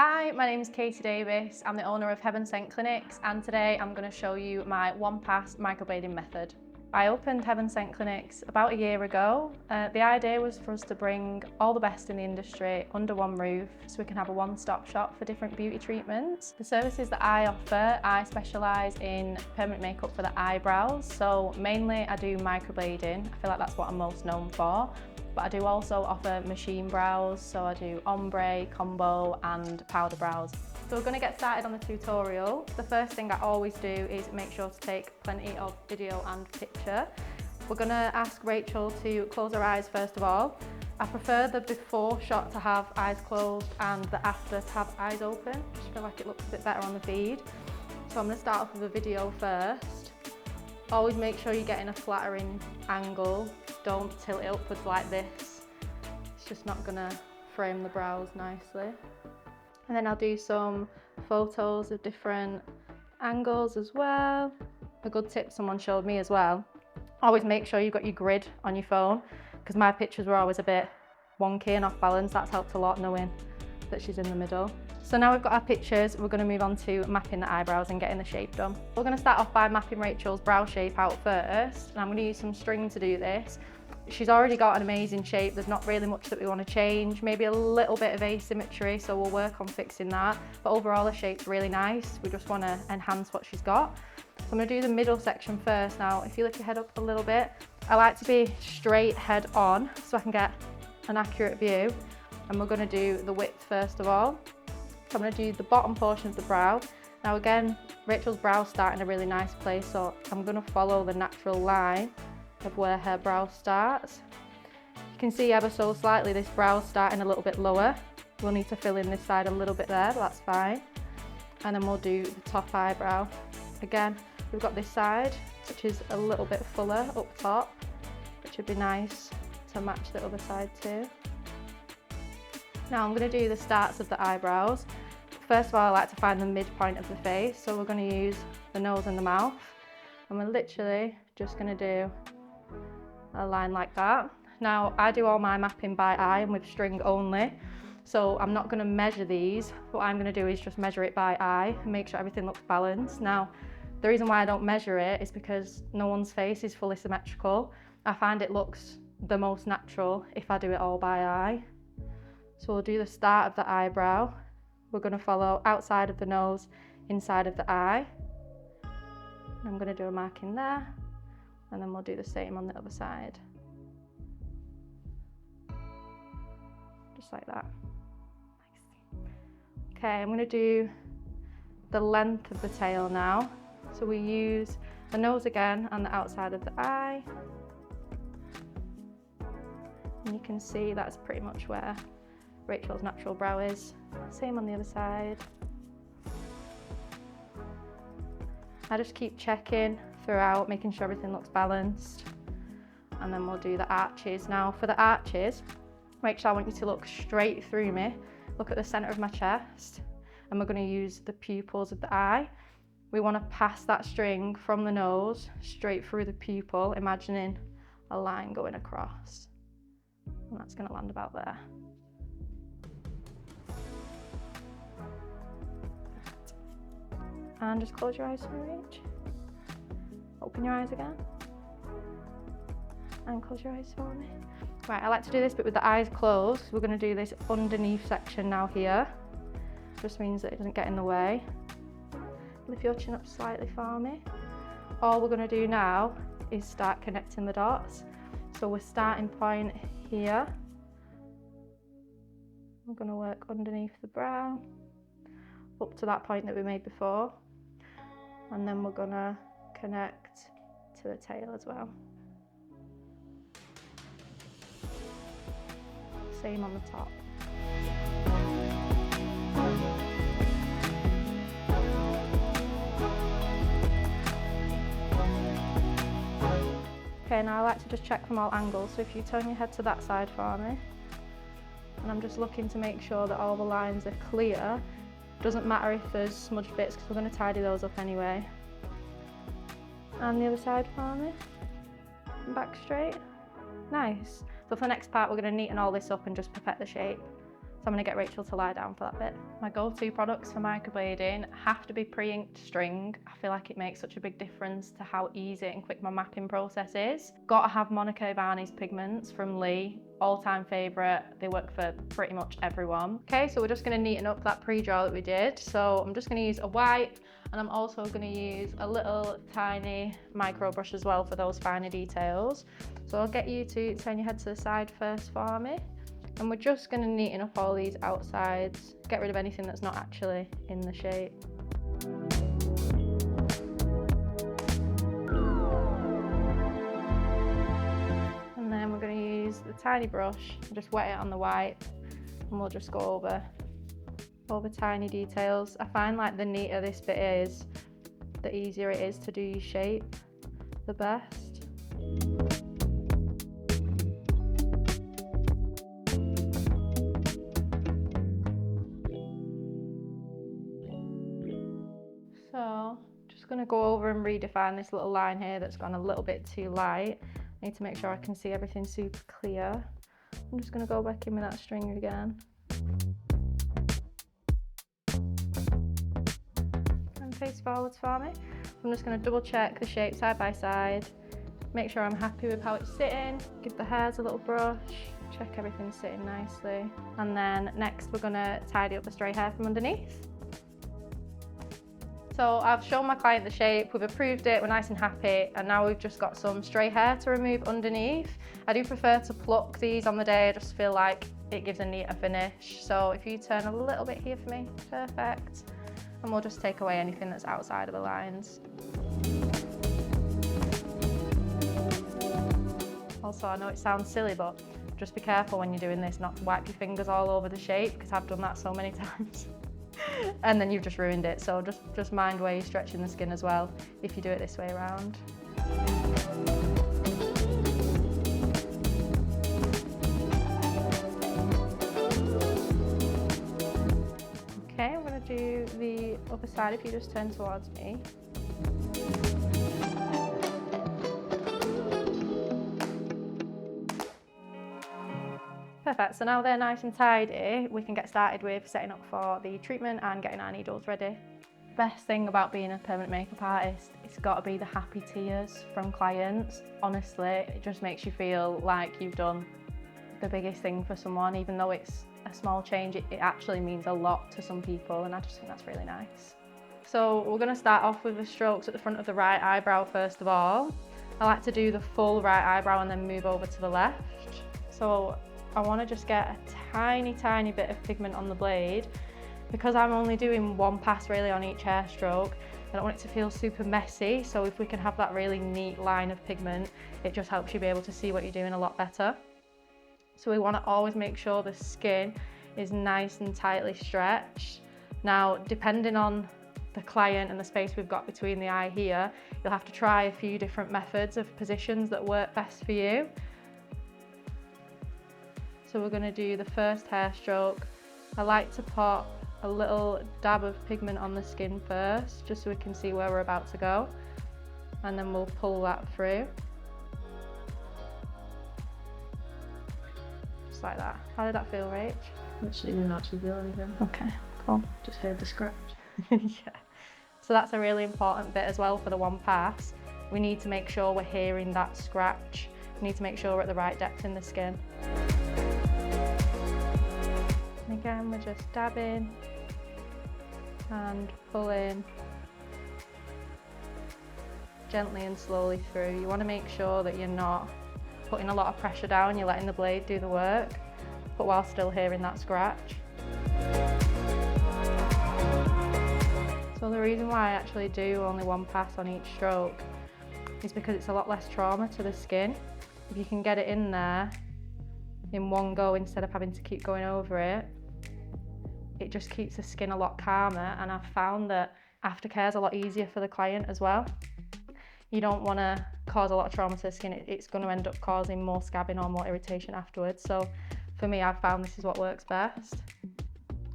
Hi, my name is Katie Davies. I'm the owner of Heaven Sent Clinics, and today I'm going to show you my one-pass microblading method. I opened Heaven Sent Clinics about a year ago. The idea was for us to bring all the best in the industry under one roof so we can have a one-stop shop for different beauty treatments. The services that I offer, I specialise in permanent makeup for the eyebrows. So mainly I do microblading. I feel like that's what I'm most known for. But I do also offer machine brows, so I do ombre, combo and powder brows. So we're going to get started on the tutorial. The first thing I always do is make sure to take plenty of video and picture. We're going to ask Rachel to close her eyes first of all. I prefer the before shot to have eyes closed and the after to have eyes open. Just feel like it looks a bit better on the feed. So I'm going to start off with the video first. Always make sure you're getting a flattering angle. Don't tilt it upwards like this. It's just not gonna frame the brows nicely. And then I'll do some photos of different angles as well. A good tip someone showed me as well. Always make sure you've got your grid on your phone, because my pictures were always a bit wonky and off balance. That's helped a lot knowing that she's in the middle. So now we've got our pictures, we're going to move on to mapping the eyebrows and getting the shape done. We're going to start off by mapping Rachel's brow shape out first, and I'm going to use some string to do this. She's already got an amazing shape, there's not really much that we want to change, maybe a little bit of asymmetry, so we'll work on fixing that. But overall the shape's really nice, we just want to enhance what she's got. So I'm going to do the middle section first. Now if you lift your head up a little bit, I like to be straight head on so I can get an accurate view. And we're going to do the width first of all. So I'm going to do the bottom portion of the brow. Now again, Rachel's brows start in a really nice place, so I'm going to follow the natural line of where her brow starts. You can see ever so slightly this brow starting a little bit lower. We'll need to fill in this side a little bit there, but that's fine. And then we'll do the top eyebrow. Again, we've got this side, which is a little bit fuller up top, which would be nice to match the other side too. Now I'm going to do the starts of the eyebrows. First of all, I like to find the midpoint of the face, so we're going to use the nose and the mouth. And we're literally just going to do a line like that. Now I do all my mapping by eye and with string only, so I'm not going to measure these. What I'm going to do is just measure it by eye and make sure everything looks balanced. Now the reason why I don't measure it is because no one's face is fully symmetrical. I find it looks the most natural if I do it all by eye. So we'll do the start of the eyebrow. We're going to follow outside of the nose, inside of the eye. I'm going to do a mark in there, and then we'll do the same on the other side. Just like that. Nice. Okay, I'm going to do the length of the tail now. So we use the nose again and the outside of the eye. And you can see that's pretty much where Rachel's natural brow is. Same on the other side. I just keep checking throughout, making sure everything looks balanced. And then we'll do the arches. Now for the arches, Rachel, I want you to look straight through me. Look at the center of my chest. And we're going to use the pupils of the eye. We want to pass that string from the nose straight through the pupil, imagining a line going across. And that's going to land about there. And just close your eyes for me, Rach. Open your eyes again. And close your eyes for me. Right, I like to do this bit with the eyes closed. We're going to do this underneath section now here. Just means that it doesn't get in the way. Lift your chin up slightly for me. All we're going to do now is start connecting the dots. So we're starting point here. We're going to work underneath the brow, up to that point that we made before. And then we're going to connect to the tail as well. Same on the top. Okay, now I like to just check from all angles. So if you turn your head to that side for me, and I'm just looking to make sure that all the lines are clear. Doesn't matter if there's smudged bits because we're going to tidy those up anyway. And the other side for me. And back straight. Nice. So for the next part we're going to neaten all this up and just perfect the shape. So I'm going to get Rachel to lie down for that bit. My go-to products for microblading have to be pre-inked string. I feel like it makes such a big difference to how easy and quick my mapping process is. Got to have Monaco Varnish pigments from Lee, all-time favourite. They work for pretty much everyone. Okay, so we're just going to neaten up that pre-draw that we did. So I'm just going to use a wipe, and I'm also going to use a little tiny micro brush as well for those finer details. So I'll get you to turn your head to the side first for me. And we're just going to neaten up all these outsides, get rid of anything that's not actually in the shape. And then we're going to use the tiny brush and just wet it on the wipe, and we'll just go over all the tiny details. I find like the neater this bit is, the easier it is to do your shape the best. So just going to go over and redefine this little line here that's gone a little bit too light. I need to make sure I can see everything super clear. I'm just going to go back in with that string again. And face forwards for me. I'm just going to double check the shape side by side. Make sure I'm happy with how it's sitting. Give the hairs a little brush. Check everything's sitting nicely. And then next we're going to tidy up the stray hair from underneath. So I've shown my client the shape, we've approved it, we're nice and happy, and now we've just got some stray hair to remove underneath. I do prefer to pluck these on the day, I just feel like it gives a neater finish. So if you turn a little bit here for me, perfect. And we'll just take away anything that's outside of the lines. Also, I know it sounds silly, but just be careful when you're doing this not to wipe your fingers all over the shape, because I've done that so many times. And then you've just ruined it, so just mind where you're stretching the skin as well if you do it this way around. Okay, I'm going to do the other side if you just turn towards me. Perfect, so now they're nice and tidy, we can get started with setting up for the treatment and getting our needles ready. Best thing about being a permanent makeup artist, it's got to be the happy tears from clients. Honestly, it just makes you feel like you've done the biggest thing for someone, even though it's a small change, it actually means a lot to some people, and I just think that's really nice. So we're going to start off with the strokes at the front of the right eyebrow first of all. I like to do the full right eyebrow and then move over to the left. So I want to just get a tiny bit of pigment on the blade. Because I'm only doing one pass really on each hair stroke, I don't want it to feel super messy, so if we can have that really neat line of pigment, it just helps you be able to see what you're doing a lot better. So we want to always make sure the skin is nice and tightly stretched. Now, depending on the client and the space we've got between the eye here, you'll have to try a few different methods of positions that work best for you. So we're going to do the first hair stroke. I like to pop a little dab of pigment on the skin first, just so we can see where we're about to go. And then we'll pull that through. Just like that. How did that feel, Rach? Actually didn't actually feel anything. Okay, cool. Just heard the scratch. Yeah. So that's a really important bit as well for the one pass. We need to make sure we're hearing that scratch. We need to make sure we're at the right depth in the skin. And again, we're just dabbing and pulling gently and slowly through. You want to make sure that you're not putting a lot of pressure down, you're letting the blade do the work, but while still hearing that scratch. So the reason why I actually do only one pass on each stroke is because it's a lot less trauma to the skin. If you can get it in there in one go instead of having to keep going over it, it just keeps the skin a lot calmer, and I've found that aftercare is a lot easier for the client as well. You don't want to cause a lot of trauma to the skin, it's going to end up causing more scabbing or more irritation afterwards. So for me, I've found this is what works best.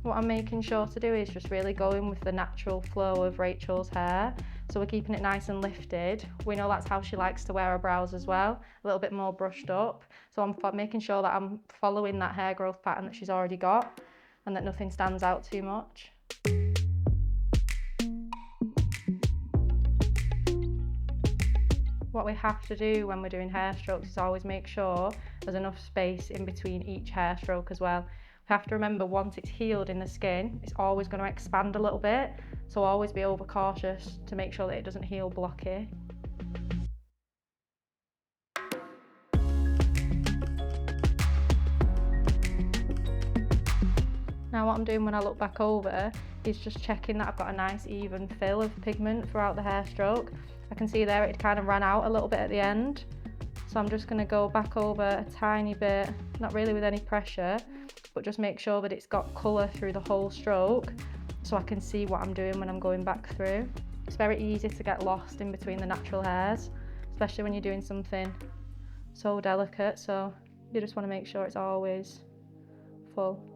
What I'm making sure to do is just really go in with the natural flow of Rachel's hair. So we're keeping it nice and lifted. We know that's how she likes to wear her brows as well, a little bit more brushed up. So I'm making sure that I'm following that hair growth pattern that she's already got. and that nothing stands out too much. What we have to do when we're doing hair strokes is always make sure there's enough space in between each hair stroke as well. We have to remember, once it's healed in the skin, it's always going to expand a little bit, so always be over cautious to make sure that it doesn't heal blocky. Now what I'm doing when I look back over is just checking that I've got a nice even fill of pigment throughout the hair stroke. I can see there it kind of ran out a little bit at the end. So I'm just going to go back over a tiny bit, not really with any pressure, but just make sure that it's got colour through the whole stroke so I can see what I'm doing when I'm going back through. It's very easy to get lost in between the natural hairs, especially when you're doing something so delicate, so you just want to make sure it's always full.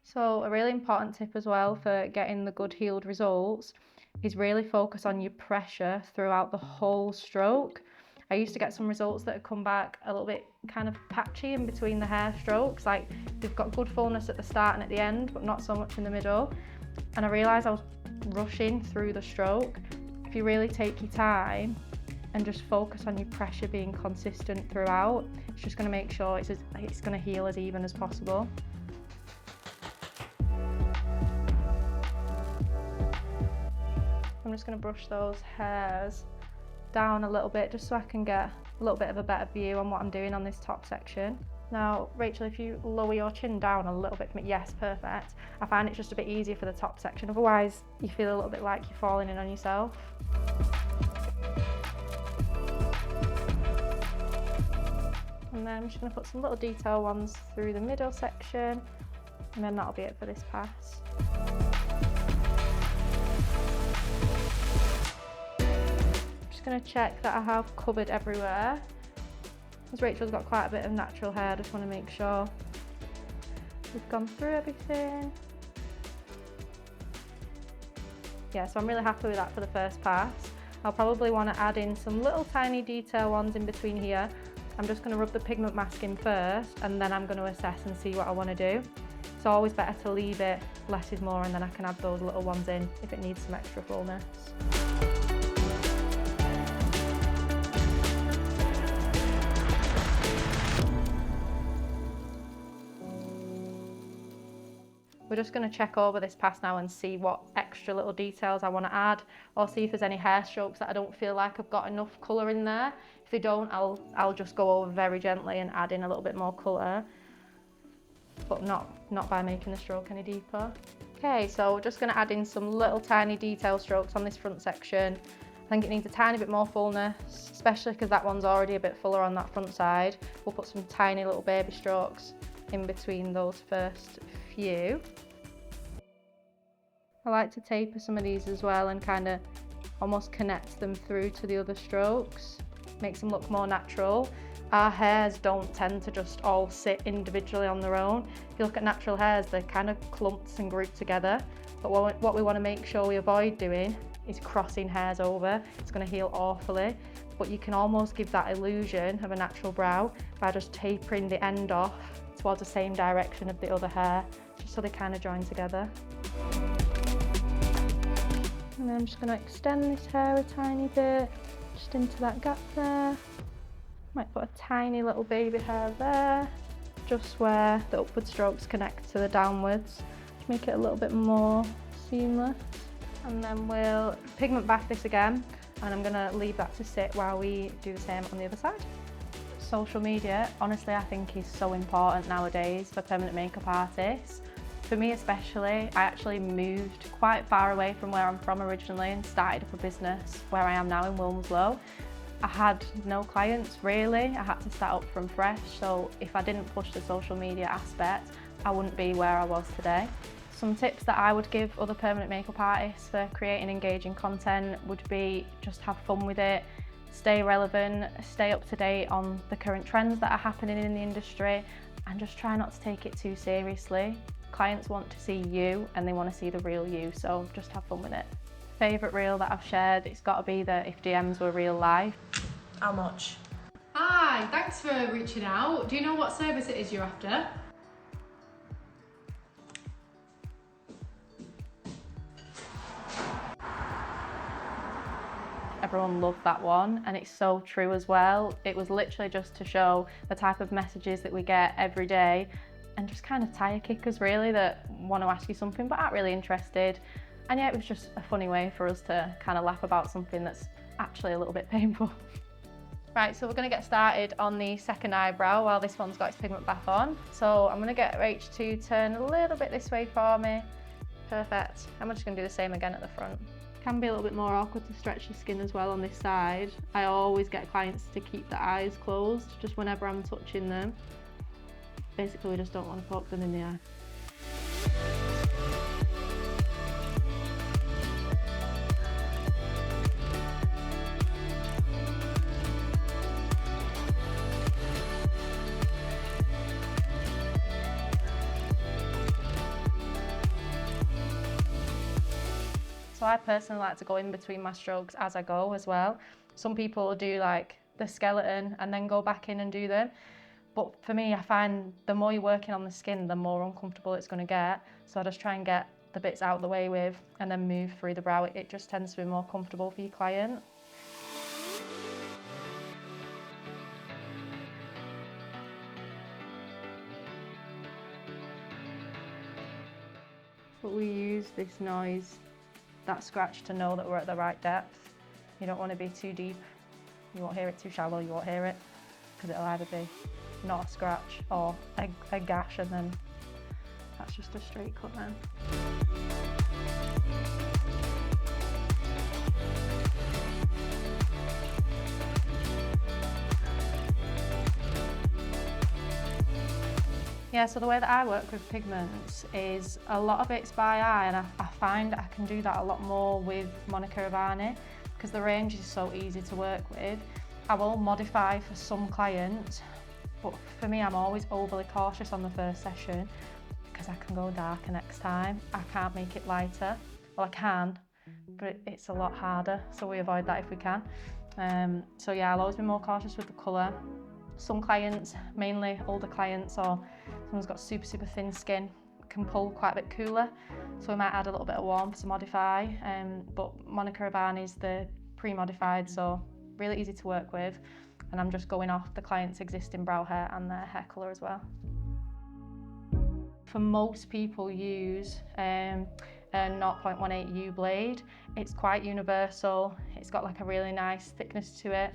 So a really important tip as well for getting the good healed results is really focus on your pressure throughout the whole stroke. I used to get some results that had come back a little bit kind of patchy in between the hair strokes, like they've got good fullness at the start and at the end, but not so much in the middle. And I realised I was rushing through the stroke. If you really take your time and just focus on your pressure being consistent throughout, it's just going to make sure it's going to heal as even as possible. I'm just going to brush those hairs down a little bit just so I can get a little bit of a better view on what I'm doing on this top section. Now, Rachel, if you lower your chin down a little bit, yes, perfect. I find it's just a bit easier for the top section, otherwise you feel a little bit like you're falling in on yourself. And then I'm just going to put some little detail ones through the middle section, and then that'll be it for this pass. Going to check that I have covered everywhere. As Rachel's got quite a bit of natural hair, I just want to make sure we've gone through everything. Yeah, so I'm really happy with that for the first pass. I'll probably want to add in some little tiny detail ones in between here. I'm just going to rub the pigment mask in first, and then I'm going to assess and see what I want to do. It's always better to leave it less is more, and then I can add those little ones in if it needs some extra fullness. We're just going to check over this pass now and see what extra little details I want to add, or see if there's any hair strokes that I don't feel like I've got enough colour in there. If they don't, I'll just go over very gently and add in a little bit more colour, but not by making the stroke any deeper. Okay, so we're just going to add in some little tiny detail strokes on this front section. I think it needs a tiny bit more fullness, especially because that one's already a bit fuller on that front side. We'll put some tiny little baby strokes in between those first few. I like to taper some of these as well and kind of almost connect them through to the other strokes, makes them look more natural. Our hairs don't tend to just all sit individually on their own. If you look at natural hairs, they're kind of clumped and grouped together, but what we want to make sure we avoid doing is crossing hairs over. It's going to heal awfully, but you can almost give that illusion of a natural brow by just tapering the end off towards the same direction of the other hair, just so they kind of join together. And then I'm just going to extend this hair a tiny bit, just into that gap there. Might put a tiny little baby hair there, just where the upward strokes connect to the downwards, to make it a little bit more seamless. And then we'll pigment bath this again, and I'm going to leave that to sit while we do the same on the other side. Social media, honestly, I think is so important nowadays for permanent makeup artists. For me especially, I actually moved quite far away from where I'm from originally and started up a business where I am now in Wilmslow. I had no clients really, I had to start up from fresh, so if I didn't push the social media aspect, I wouldn't be where I was today. Some tips that I would give other permanent makeup artists for creating engaging content would be just have fun with it, stay relevant, stay up to date on the current trends that are happening in the industry, and just try not to take it too seriously. clients want to see you and they want to see the real you, so just have fun with it. Favourite reel that I've shared, it's got to be the if DMs were real life. How much? Hi, thanks for reaching out. Do you know what service it is you're after? Everyone loved that one, and it's so true as well. It was literally just to show the type of messages that we get every day and just kind of tire kickers really that want to ask you something but aren't really interested. And yeah, it was just a funny way for us to kind of laugh about something that's actually a little bit painful. Right, so we're going to get started on the second eyebrow while this one's got its pigment bath on. So I'm going to get Rach to turn a little bit this way for me. Perfect. I'm just going to do the same again at the front. Can be a little bit more awkward to stretch the skin as well on this side. I always get clients to keep the eyes closed just whenever I'm touching them. Basically, we just don't want to poke them in the eye. So I personally like to go in between my strokes as I go as well. Some people do like the skeleton and then go back in and do them. But for me, I find the more you're working on the skin, the more uncomfortable it's going to get. So I just try and get the bits out of the way with and then move through the brow. It just tends to be more comfortable for your client. But we use this noise, that scratch, to know that we're at the right depth. You don't want to be too deep. You won't hear it too shallow, you won't hear it, because it'll either be not a scratch or a gash, and then that's just a straight cut then. Yeah, so the way that I work with pigments is a lot of it's by eye, and I find I can do that a lot more with Monica Ravanni because the range is so easy to work with. I will modify for some clients, but for me I'm always overly cautious on the first session because I can go darker next time. I can't make it lighter. Well, I can, but it's a lot harder, so we avoid that if we can. So yeah, I'll always be more cautious with the colour. Some clients, mainly older clients or someone's got super thin skin, can pull quite a bit cooler, so we might add a little bit of warmth to modify, but Monica Ravanni is the pre-modified, so really easy to work with, and I'm just going off the client's existing brow hair and their hair colour as well. For most people use a 0.18 U blade. It's quite universal, it's got like a really nice thickness to it,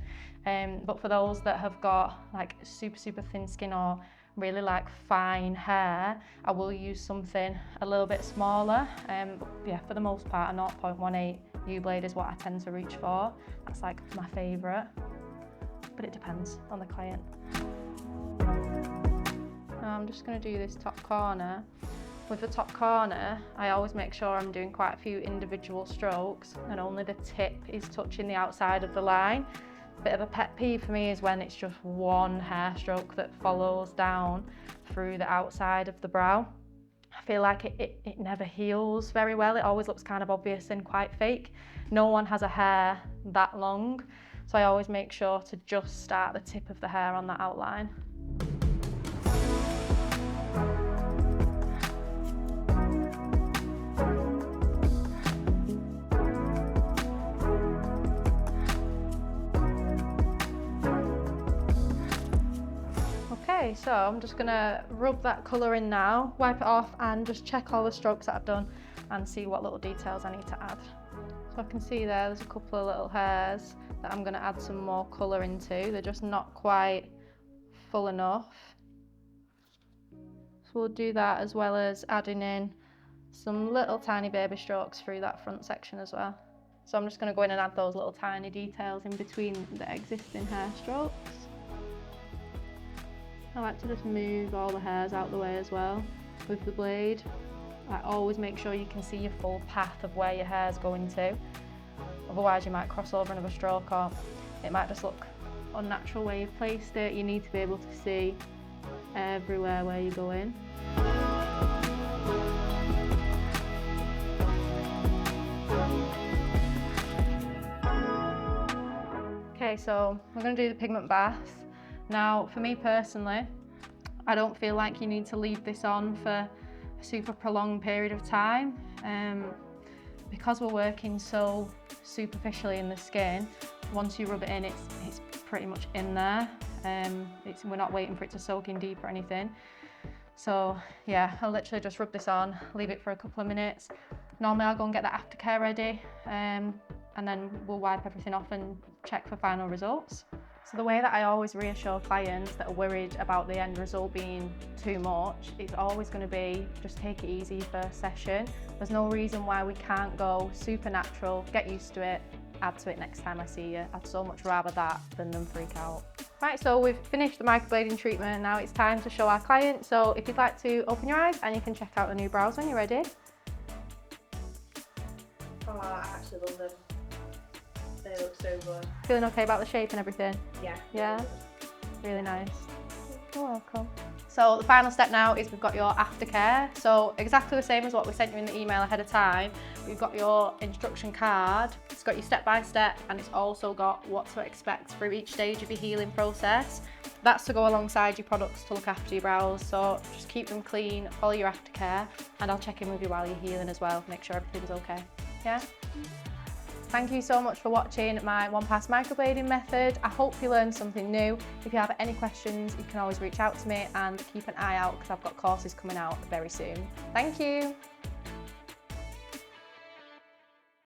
but for those that have got like super thin skin or really like fine hair, I will use something a little bit smaller, but yeah, for the most part a 0.18 U blade is what I tend to reach for. That's like my favourite, but it depends on the client. Now I'm just going to do this top corner. With the top corner, I always make sure I'm doing quite a few individual strokes and only the tip is touching the outside of the line. A bit of a pet peeve for me is when it's just one hair stroke that follows down through the outside of the brow. I feel like it never heals very well. It always looks kind of obvious and quite fake. No one has a hair that long, so I always make sure to just start the tip of the hair on that outline. Okay, so I'm just gonna rub that colour in now, wipe it off and just check all the strokes that I've done and see what little details I need to add. So I can see there's a couple of little hairs that I'm gonna add some more colour into. They're just not quite full enough. So we'll do that as well as adding in some little tiny baby strokes through that front section as well. So I'm just gonna go in and add those little tiny details in between the existing hair strokes. I like to just move all the hairs out the way as well with the blade. I always make sure you can see your full path of where your hair's going to. Otherwise you might cross over another stroke or it might just look unnatural where you've placed it. You need to be able to see everywhere where you're going. Okay, so we're going to do the pigment bath. Now, for me personally, I don't feel like you need to leave this on for a super prolonged period of time. Because we're working so superficially in the skin, once you rub it in, it's pretty much in there. We're not waiting for it to soak in deep or anything. So yeah, I'll literally just rub this on, leave it for a couple of minutes. Normally I'll go and get the aftercare ready, and then we'll wipe everything off and check for final results. So the way that I always reassure clients that are worried about the end result being too much, it's always going to be just take it easy first session. There's no reason why we can't go super natural, get used to it, add to it next time I see you. I'd so much rather that than them freak out. Right, so we've finished the microblading treatment. Now it's time to show our client. So if you'd like to open your eyes and you can check out the new brows when you're ready. Oh, I actually love them. They look so good. Feeling okay about the shape and everything? Yeah. Yeah? Really nice. You're welcome. So the final step now is we've got your aftercare. So exactly the same as what we sent you in the email ahead of time. We've got your instruction card. It's got your step-by-step and it's also got what to expect through each stage of your healing process. That's to go alongside your products to look after your brows. So just keep them clean, follow your aftercare, and I'll check in with you while you're healing as well, make sure everything's okay. Yeah? Thank you so much for watching my one-pass microblading method. I hope you learned something new. If you have any questions, you can always reach out to me and keep an eye out because I've got courses coming out very soon. Thank you.